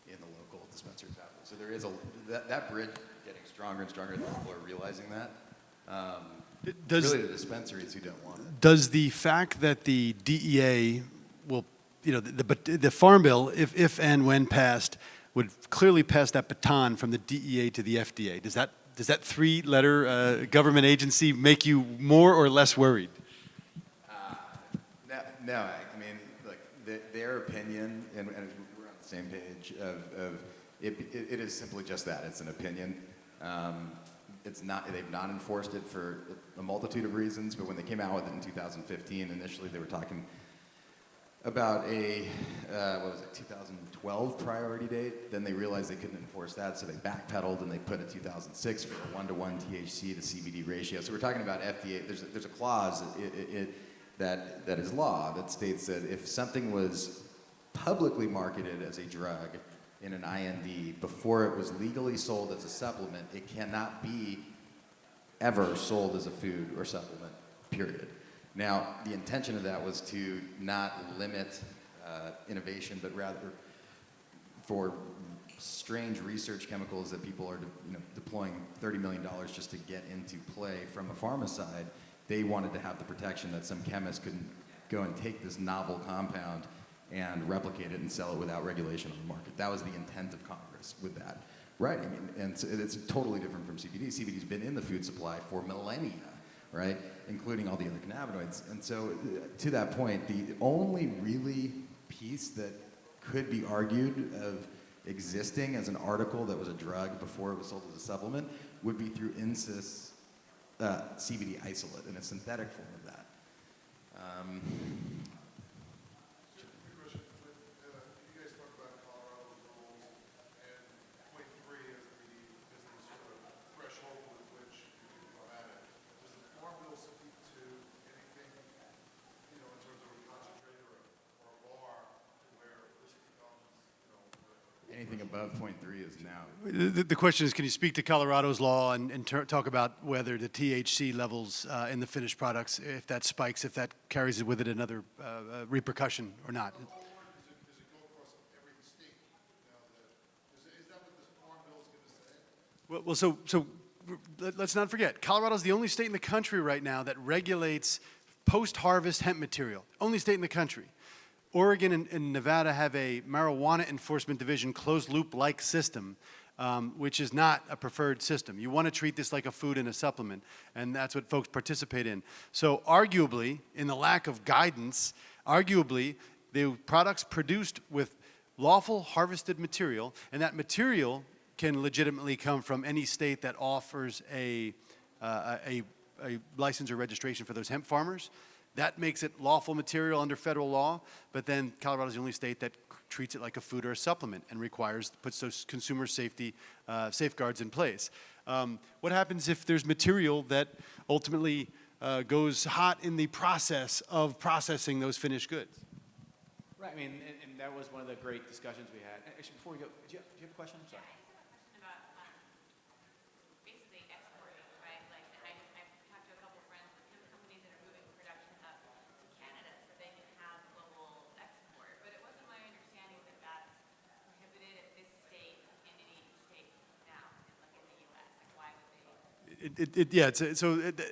in the local dispensary pathway. So there is that bridge getting stronger and stronger, and people are realizing that. It's really the dispensaries who don't want it. Does the fact that the DEA will, the Farm Bill, if and when passed, would clearly pass that baton from the DEA to the FDA? Does that three-letter government agency make you more or less worried? No. I mean, like their opinion, and we're on the same page of it is simply just that. It's an opinion. It's not. They've not enforced it for a multitude of reasons. But when they came out with it in 2015, initially they were talking about a 2012 priority date. Then they realized they couldn't enforce that, so they backpedaled and they put a 2006 for a 1-to-1 THC to CBD ratio. So we're talking about FDA. There's a clause that is law that states that if something was publicly marketed as a drug in an IND before it was legally sold as a supplement, it cannot be ever sold as a food or supplement, period. Now, the intention of that was to not limit innovation, but rather for strange research chemicals that people are deploying $30 million just to get into play from a pharma side. They wanted to have the protection that some chemist couldn't go and take this novel compound and replicate it and sell it without regulation on the market. That was the intent of Congress with that. Right, I mean, and so it's totally different from CBD. CBD's been in the food supply for millennia, right? Including all the other cannabinoids. And so to that point, the only really piece that could be argued of existing as an article that was a drug before it was sold as a supplement would be through INSYS CBD isolate in a synthetic form of that. Anything above 0.3 is now. The question is, can you speak to Colorado's law and talk about whether the THC levels in the finished products, if that spikes, if that carries with it another repercussion or not? Does it go across every state? Is that what this Farm Bill is going to say? Well, let's not forget, Colorado's the only state in the country right now that regulates post-harvest hemp material. Only state in the country. Oregon and Nevada have a marijuana enforcement division closed-loop-like system, which is not a preferred system. You want to treat this like a food and a supplement, and that's what folks participate in. So arguably, in the lack of guidance, arguably, the products produced with lawful harvested material, and that material can legitimately come from any state that offers a license or registration for those hemp farmers. That makes it lawful material under federal law, but then Colorado's the only state that treats it like a food or a supplement and puts those consumer safety safeguards in place. What happens if there's material that ultimately goes hot in the process of processing those finished goods? Right, I mean, and that was one of the great discussions we had. Actually, before we go, do you have a question? I'm sorry. Basically exporting, right? Like, and I've talked to a couple of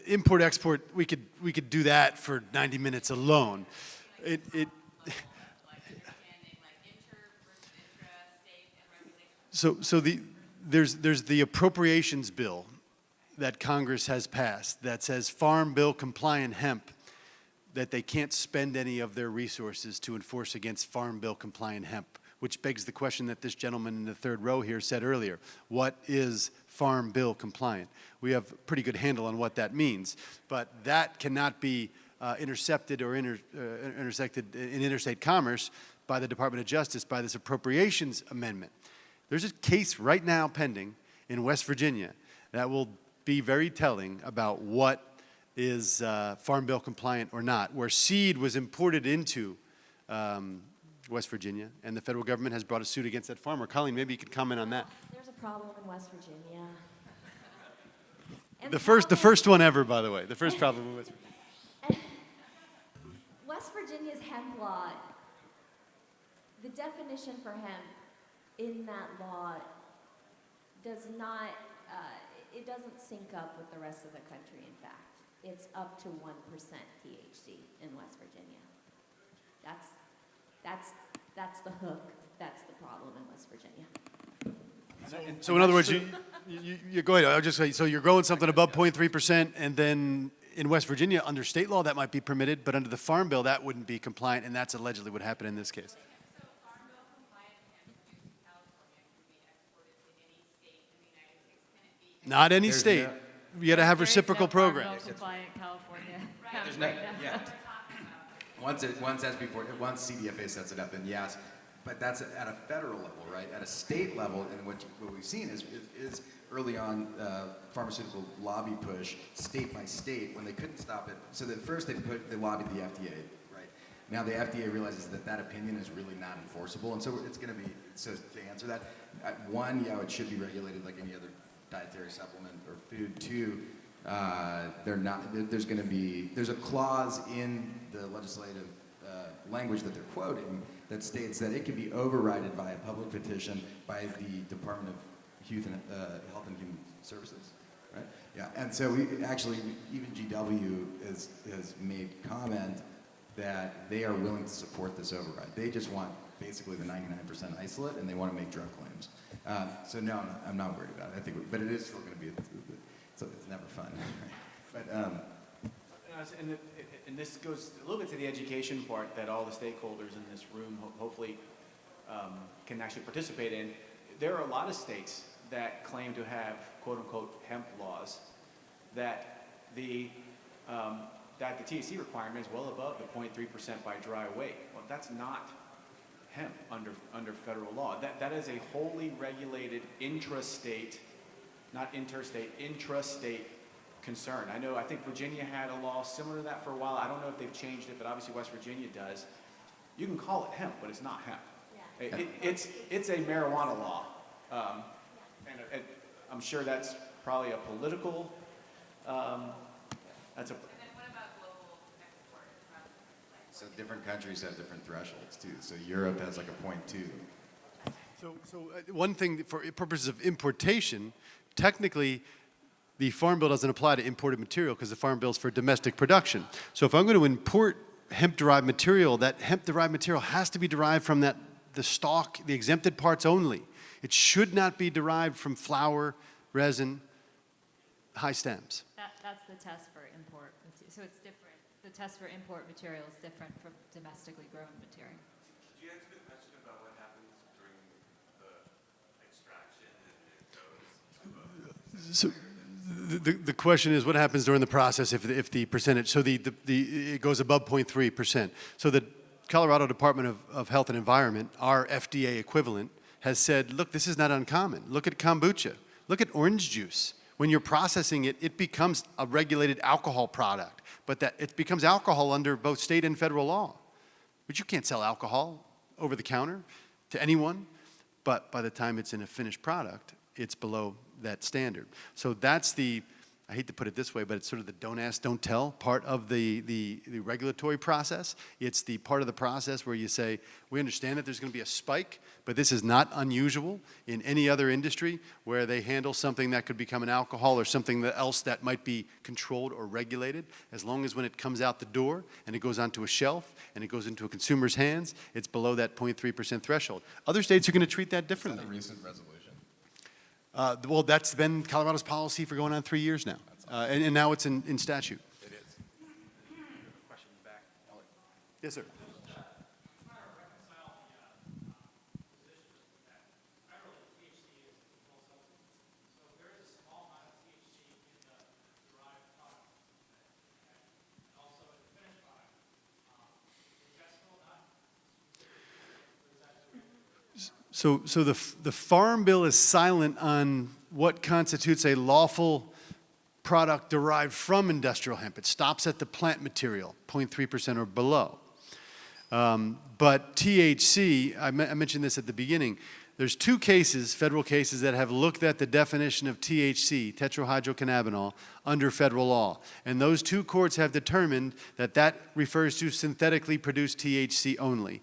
Import export, we could do that for 90 minutes alone. Like understanding like inter versus intra-state and regulation. There's the appropriations bill that Congress has passed that says Farm Bill compliant hemp, that they can't spend any of their resources to enforce against Farm Bill compliant hemp, which begs the question that this gentleman in the third row here said earlier. What is Farm Bill compliant? We have a pretty good handle on what that means, but that cannot be intercepted or intersected in interstate commerce by the Department of Justice by this appropriations amendment. There's a case right now pending in West Virginia that will be very telling about what is Farm Bill compliant or not, where seed was imported into West Virginia, and the federal government has brought a suit against that farmer. Colleen, maybe you could comment on that. There's a problem in West Virginia. And The first one ever, by the way. The first problem in West Virginia. West Virginia's hemp law, the definition for hemp in that law does not, it doesn't sync up with the rest of the country, in fact. It's up to 1% THC in West Virginia. That's the hook. That's the problem in West Virginia. So in other words, you go ahead. I'll just say, so you're growing something above 0.3%, and then in West Virginia, under state law, that might be permitted, but under the Farm Bill, that wouldn't be compliant, and that's allegedly what happened in this case. So Farm Bill compliant hemp produced in California can be exported to any state in the United States. Can it be? Not any There's state. You got to have reciprocal programs. Compliant California. There's no, yeah. Once CDFA sets it up, then yes. But that's at a federal level, right? At a state level, and what we've seen is early on pharmaceutical lobby push, state by state, when they couldn't stop it. So that first they lobbied the FDA, right? Now the FDA realizes that opinion is really not enforceable, and so it's going to be, so to answer that, one, yeah, it should be regulated like any other dietary supplement or food. Two, there's a clause in the legislative language that they're quoting that states that it can be overridden by a public petition by the Department of Health and Human Services, right? Yeah, and so even GW has made comment that they are willing to support this override. They just want basically the 99% isolate, and they want to make drug claims. So no, I'm not worried about it. I think, but it is still going to be, so it's never fun. Right? But and this goes a little bit to the education part that all the stakeholders in this room hopefully can actually participate in. There are a lot of states that claim to have quote-unquote hemp laws that the THC requirement is well above the 0.3% by dry weight. Well, that's not hemp under federal law. That is a wholly regulated intrastate, not interstate, intrastate concern. I think Virginia had a law similar to that for a while. I don't know if they've changed it, but obviously West Virginia does. You can call it hemp, but it's not hemp. Yeah. It's a marijuana law. And I'm sure that's probably a political, that's a... And then what about global export? So different countries have different thresholds too. So Europe has like a 0.2. So one thing, for purposes of importation, technically, the Farm Bill doesn't apply to imported material because the Farm Bill is for domestic production. So if I'm going to import hemp-derived material, that hemp-derived material has to be derived from the stalk, the exempted parts only. It should not be derived from flower, resin, high stems. That's the test for import. So it's different. The test for import material is different from domestically grown material. Could you answer the question about what happens during the extraction and it goes? So the question is, what happens during the process if the percentage, so it goes above 0.3%. So the Colorado Department of Health and Environment, our FDA equivalent, has said, look, this is not uncommon. Look at kombucha. Look at orange juice. When you're processing it, it becomes a regulated alcohol product, but that it becomes alcohol under both state and federal law. But you can't sell alcohol over the counter to anyone, but by the time it's in a finished product, it's below that standard. So that's I I hate to put it this way, but it's sort of the don't ask, don't tell part of the regulatory process. It's the part of the process where you say, we understand that there's going to be a spike, but this is not unusual in any other industry where they handle something that could become an alcohol or something else that might be controlled or regulated. As long as when it comes out the door and it goes onto a shelf and it goes into a consumer's hands, it's below that 0.3% threshold. Other states are going to treat that differently. Is that a recent resolution? Well, that's been Colorado's policy for going on 3 years now. And now it's in statute. It is. Question back. Yes, sir. So the Farm Bill is silent on what constitutes a lawful product derived from industrial hemp. It stops at the plant material, 0.3% or below. But THC, I mentioned this at the beginning, there's 2 cases, federal cases, that have looked at the definition of THC, tetrahydrocannabinol, under federal law. And those 2 courts have determined that that refers to synthetically produced THC only.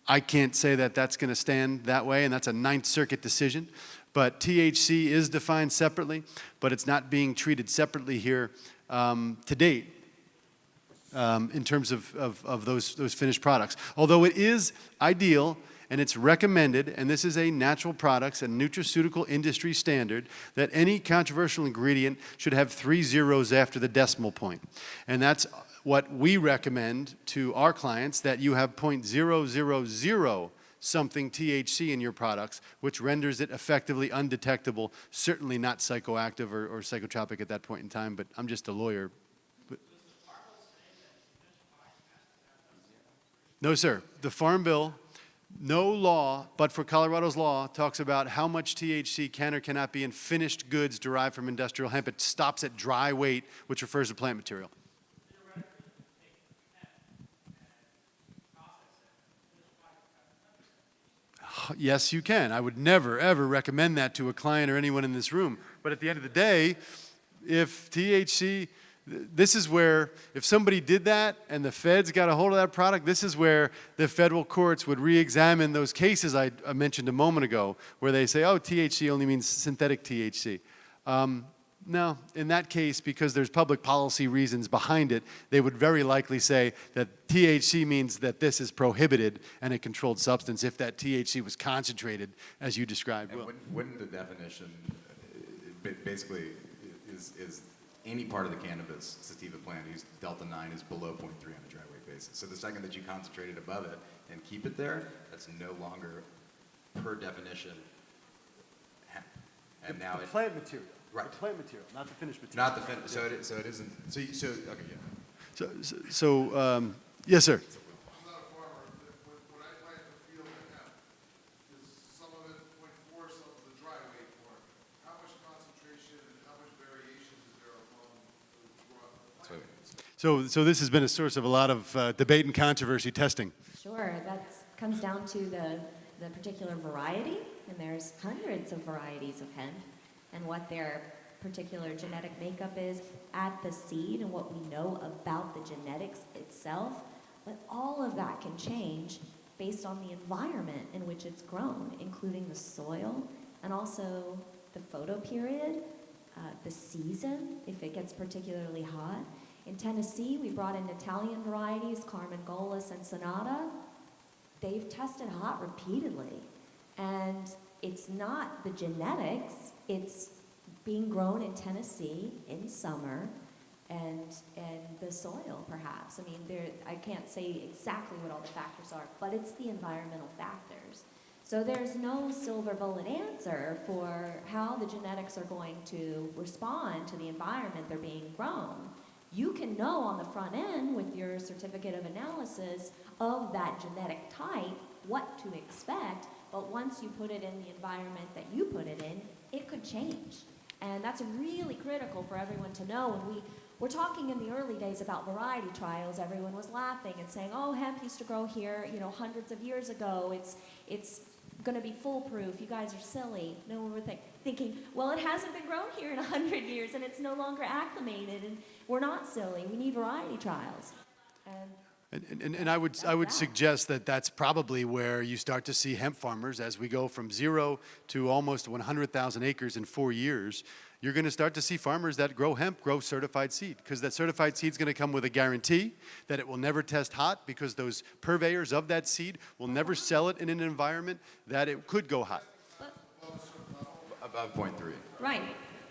I can't say that that's going to stand that way, and that's a Ninth Circuit decision. But THC is defined separately, but it's not being treated separately here to date in terms of those finished products. Although it is ideal and it's recommended, and this is a natural products and nutraceutical industry standard, that any controversial ingredient should have 3 zeros after the decimal point. And that's what we recommend to our clients, that you have 0.000 something THC in your products, which renders it effectively undetectable, certainly not psychoactive or psychotropic at that point in time, but I'm just a lawyer. No, sir. The Farm Bill, no law, but for Colorado's law, talks about how much THC can or cannot be in finished goods derived from industrial hemp. It stops at dry weight, which refers to plant material. Yes, you can. I would never, ever recommend that to a client or anyone in this room. But at the end of the day, if THC, this is where, if somebody did that and the feds got a hold of that product, this is where the federal courts would re-examine those cases I mentioned a moment ago, where they say, oh, THC only means synthetic THC. No, in that case, because there's public policy reasons behind it, they would very likely say that THC means that this is prohibited and a controlled substance if that THC was concentrated, as you described. And wouldn't the definition basically is any part of the cannabis sativa plant whose delta 9 is below 0.3 on a dry weight basis? So the second that you concentrate it above it and keep it there, that's no longer, per definition, hemp. And now the plant material. Right. The plant material, not the finished material. Not the finished. So it isn't. So okay, yeah. So yes, sir. I'm not a farmer. When I plant the field of hemp, is some of it 0.4, some of the dry weight form. How much concentration and how much variation is there among the plant? So this has been a source of a lot of debate and controversy testing. Sure, that comes down to the particular variety, and there's hundreds of varieties of hemp, and what their particular genetic makeup is at the seed and what we know about the genetics itself. But all of that can change based on the environment in which it's grown, including the soil and also the photoperiod, the season, if it gets particularly hot. In Tennessee, we brought in Italian varieties, Carmengolas and Sonata. They've tested hot repeatedly. And it's not the genetics, it's being grown in Tennessee in summer and the soil, perhaps. I mean, I can't say exactly what all the factors are, but it's the environmental factors. So there's no silver bullet answer for how the genetics are going to respond to the environment they're being grown. You can know on the front end with your certificate of analysis of that genetic type what to expect, but once you put it in the environment that you put it in, it could change. And that's really critical for everyone to know. When we were talking in the early days about variety trials, everyone was laughing and saying, oh, hemp used to grow here, hundreds of years ago. It's going to be foolproof. You guys are silly. No one would thinking, well, it hasn't been grown here in 100 years, and it's no longer acclimated, and we're not silly. We need variety trials. And I would suggest that that's probably where you start to see hemp farmers as we go from 0 to almost 100,000 acres in 4 years. You're going to start to see farmers that grow hemp grow certified seed, because that certified seed is going to come with a guarantee that it will never test hot, because those purveyors of that seed will never sell it in an environment that it could go hot. Above 0.3. Right.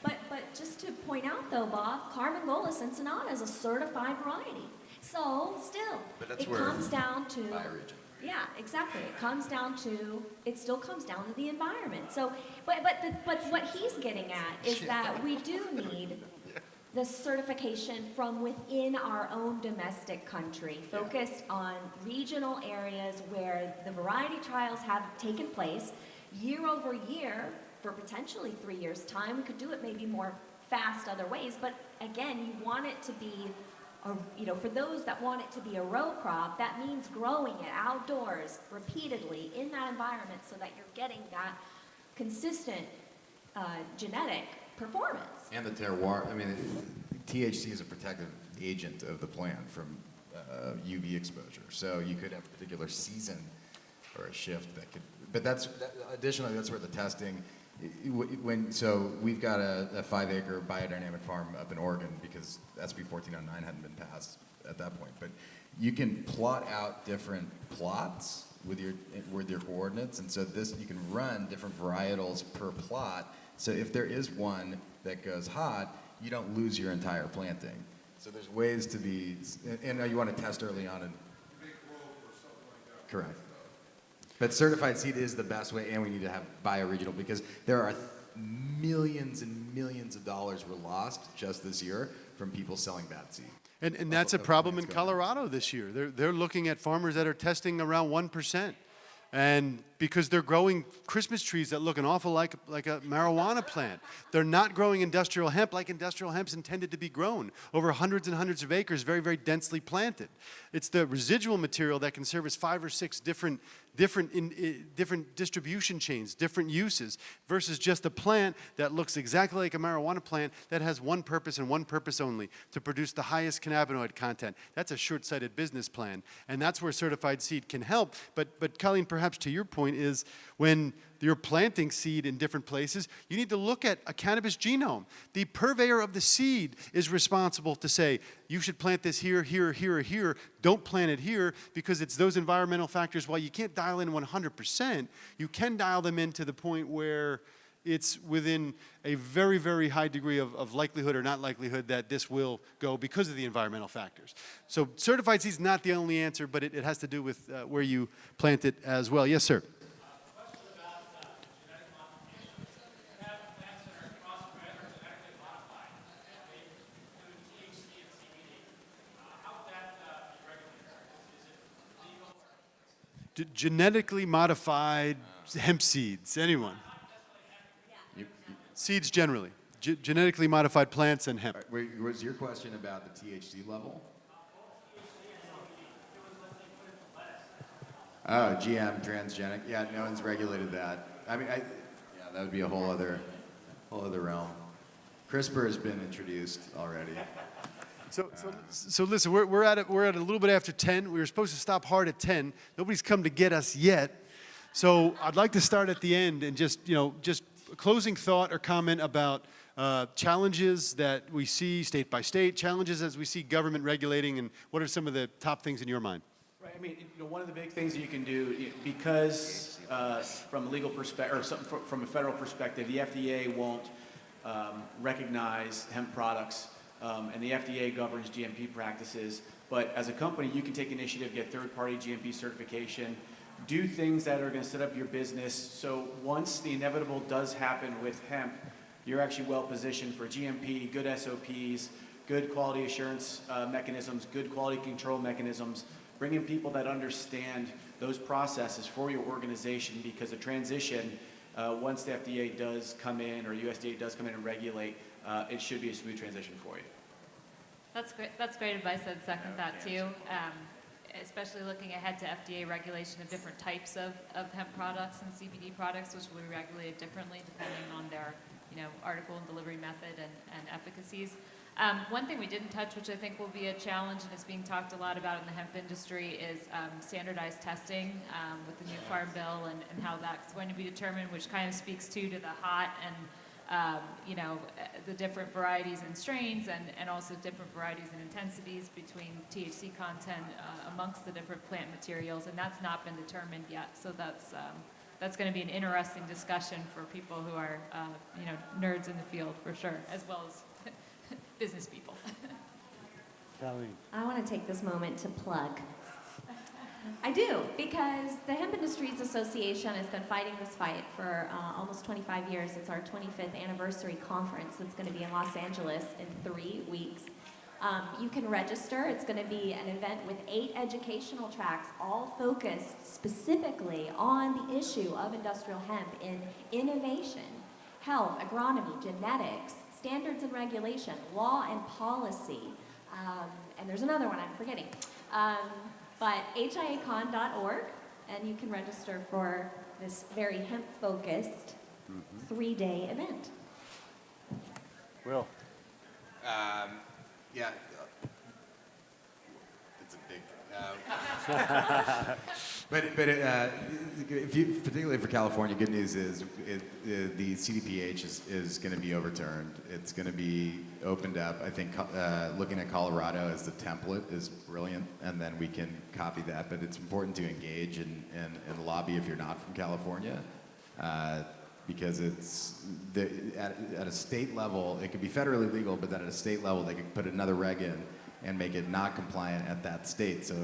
But just to point out, though, Bob, Carmangola Cincinnati is a certified variety. So still, But that's it where comes down to bioregion. Yeah, exactly. It still comes down to the environment. So, but what he's getting at is that we do need the certification from within our own domestic country, focused on regional areas where the variety trials have taken place year over year for potentially 3 years' time. We could do it maybe more fast other ways, but again, you want it to be for those that want it to be a row crop, that means growing it outdoors repeatedly in that environment so that you're getting that consistent genetic performance. And the terroir, I mean, THC is a protective agent of the plant from UV exposure. So you could have a particular season or a shift that could, but additionally, that's where the testing, so we've got a 5-acre biodynamic farm up in Oregon because SB 1409 hadn't been passed at that point. But you can plot out different plots with your coordinates, and so you can run different varietals per plot. So if there is one that goes hot, you don't lose your entire planting. So there's ways to be, and you want to test early on. Correct. But certified seed is the best way, and we need to have bioregional, because there are millions and millions of dollars were lost just this year from people selling bad seed. And that's a problem in Colorado this year. They're looking at farmers that are testing around 1%. And because they're growing Christmas trees that look an awful like a marijuana plant. They're not growing industrial hemp like industrial hemp's intended to be grown, over hundreds and hundreds of acres, very, very densely planted. It's the residual material that can service 5 or 6 different distribution chains, different uses, versus just a plant that looks exactly like a marijuana plant that has one purpose and one purpose only, to produce the highest cannabinoid content. That's a short-sighted business plan, and that's where certified seed can help. But Colleen, perhaps to your point, is when you're planting seed in different places, you need to look at a cannabis genome. The purveyor of the seed is responsible to say, you should plant this here, here, here, or here. Don't plant it here, because it's those environmental factors. While you can't dial in 100%, you can dial them in to the point where it's within a very, very high degree of likelihood or not likelihood that this will go because of the environmental factors. So certified seed is not the only answer, but it has to do with where you plant it as well. Yes, sir. Genetically modified hemp seeds, anyone? Seeds generally. Genetically modified plants and hemp. Wait, was your question about the THC level? Oh, GM, transgenic. Yeah, no one's regulated that. I mean, that would be a whole other realm. CRISPR has been introduced already. So listen, we're at a little bit after 10. We were supposed to stop hard at 10. Nobody's come to get us yet. So I'd like to start at the end and just a closing thought or comment about challenges that we see state by state, challenges as we see government regulating, and what are some of the top things in your mind? Right. I mean, one of the big things that you can do, because from a legal perspective, or from a federal perspective, the FDA won't recognize hemp products. And the FDA governs GMP practices, but as a company, you can take initiative, get third-party GMP certification, do things that are going to set up your business, so once the inevitable does happen with hemp, you're actually well-positioned for GMP, good SOPs, good quality assurance mechanisms, good quality control mechanisms, bring in people that understand those processes for your organization, because a transition, once the FDA does come in, or USDA does come in and regulate, it should be a smooth transition for you. That's great. That's great advice. I'd second that too. especially looking ahead to FDA regulation of different types of hemp products and CBD products, which will be regulated differently depending on their, article and delivery method and efficacies. One thing we didn't touch, which I think will be a challenge and is being talked a lot about in the hemp industry, is standardized testing with the new Farm Bill and how that's going to be determined, which kind of speaks to the hot and the different varieties and strains, and also different varieties and intensities between THC content amongst the different plant materials, and that's not been determined yet. So that's going to be an interesting discussion for people who are nerds in the field for sure, as well as business people. I want to take this moment to plug. I do, because the Hemp Industries Association has been fighting this fight for almost 25 years. It's our 25th anniversary conference that's going to be in Los Angeles in 3 weeks. You can register. It's going to be an event with 8 educational tracks, all focused specifically on the issue of industrial hemp in innovation, health, agronomy, genetics, standards and regulation, law and policy, and there's another one I'm forgetting. But hiacon.org, and you can register for this very hemp-focused 3-day event. Will. Yeah, it's a big. But if you, particularly for California, good news is the CDPH is going to be overturned. It's going to be opened up. I think looking at Colorado as the template is brilliant, and then we can copy that. But it's important to engage and lobby if you're not from California. Because it's at a state level, it could be federally legal, but then at a state level, they could put another reg in and make it not compliant at that state. So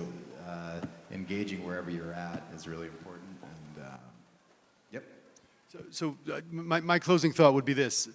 engaging wherever you're at is really important. And yep. So my closing thought would be this.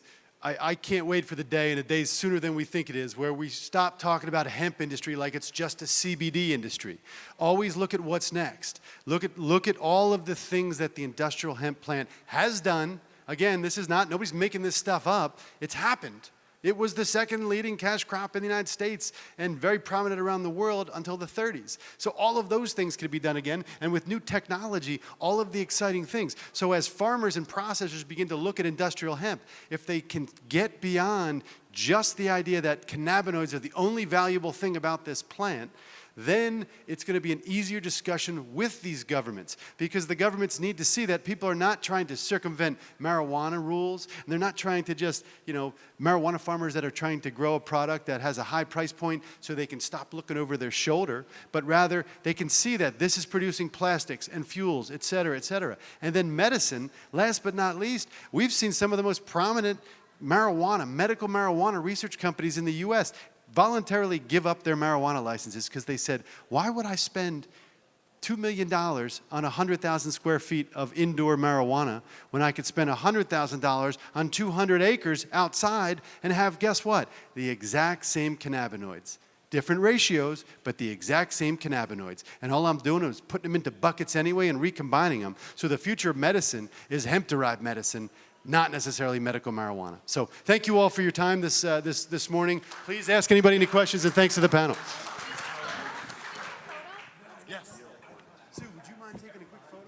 I can't wait for the day, and a day sooner than we think it is, where we stop talking about a hemp industry like it's just a CBD industry. Always look at what's next. Look at all of the things that the industrial hemp plant has done. Again, this is not, nobody's making this stuff up. It's happened. It was the second leading cash crop in the United States and very prominent around the world until the 30s. So all of those things could be done again, and with new technology, all of the exciting things. So as farmers and processors begin to look at industrial hemp, if they can get beyond just the idea that cannabinoids are the only valuable thing about this plant, then it's going to be an easier discussion with these governments, because the governments need to see that people are not trying to circumvent marijuana rules, and they're not trying to just, marijuana farmers that are trying to grow a product that has a high price point so they can stop looking over their shoulder, but rather they can see that this is producing plastics and fuels, et cetera, et cetera. And then medicine, last but not least, we've seen some of the most prominent medical marijuana research companies in the U.S. voluntarily give up their marijuana licenses because they said, why would I spend $2 million on 100,000 square feet of indoor marijuana when I could spend $100,000 on 200 acres outside and have, guess what? The exact same cannabinoids. Different ratios, but the exact same cannabinoids. And all I'm doing is putting them into buckets anyway and recombining them. So the future of medicine is hemp-derived medicine, not necessarily medical marijuana. So thank you all for your time this morning. Please ask anybody any questions, and thanks to the panel. Yes. Sue, would you mind taking a quick photo?